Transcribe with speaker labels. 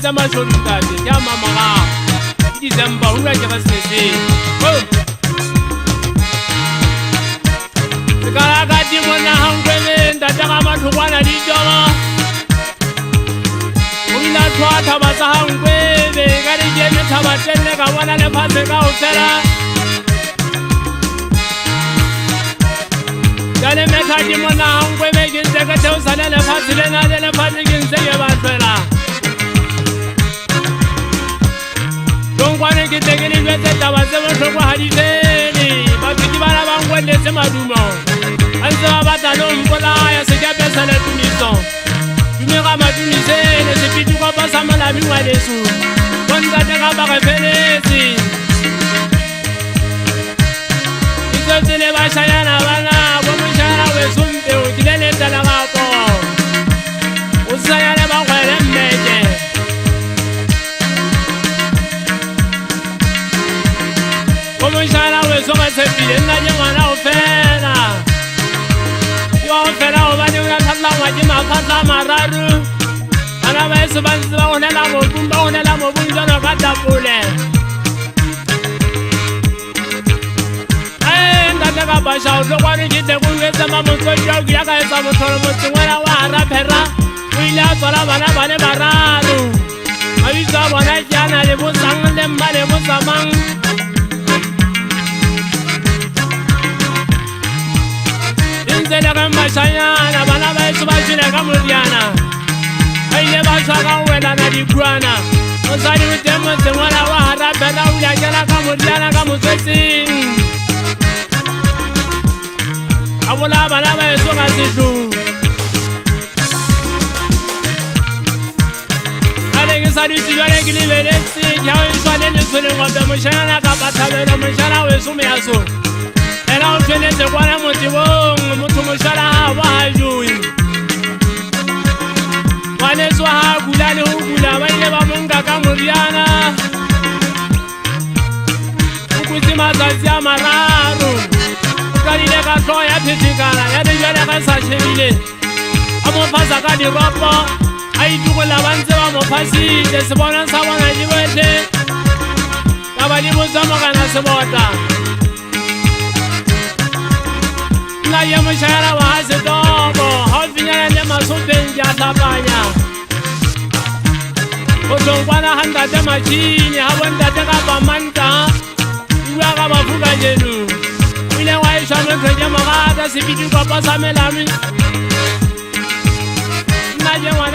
Speaker 1: sa mashodutate ke a mamagao ke December hura ke ga seneseng sekala ka dimona hangwele ntate ga matlhokwana ditoma o ile a tlhoa thaba tsa hangwele ka dikene thaba tenne ka bona lefatshe ka go fela Dale me kaji mona hangwe me ginse ka teo sane le pasi le na le pasi ginse ye batwela Dongwane ki tegini vete taba se mo shokwa haditeni Bakiti bala bangwende se madumo Anse wa bata lo mkola ya se kia pesa le tunison Tumira madunisene se pitu kwa pasa malami wadesu Konda teka baka penesi Isotile bashayana bana Sumpe ukilele talagapo Usayale bakwele mmeje Kumushala wesoka sepile Ngaje mwana ufena Iwa ufena ubani unatala wajima katla mararu Ana wesu banziba unela mobumba unela mobunjono katapule Ndaka basha utlokwane ke teko uetse mamotsodi ao ke yaka etsa motlholo motsengwela wa harapera o ile a tswala bana bane bararo mabitso a bona ke ana le bosang le mma le bosamang e ntse le ge mashanyana bana ba etso ba jele ka moriana ba ile ba tshwa ka go welana dikuana mosadi o teng motsengwela wa harapera o ile a kena ka moriana ka motswetseng Abola bala ba eso ga setlo Ale ke sa ditsi jale ke lebeletse ya o tswane le tsone go ba moshana ka bathabela moshana o eso me aso Ela o tshwanetse kwana motibong motho moshana ha ba ha joi Wane so ha kula le ho kula ba ile ba monga ka moriana O kutsi matsatsi a mararo Kalile ka tlo ya phitikala ya dijale ka sa shebile a mo fasa ka diropo a itugola ba ntse ba mo fasile se bona sa bona di botle ka ba di botsa mogana se bota nna ye mo shara wa se tobo ha finyana le masopeng ya tlapanya o tsongwana handa te machini ha bonta te ka ba manta bua ka ba fuka jenu Ile wa isha mwenye magada sipitu kwa pasa melami Naje wa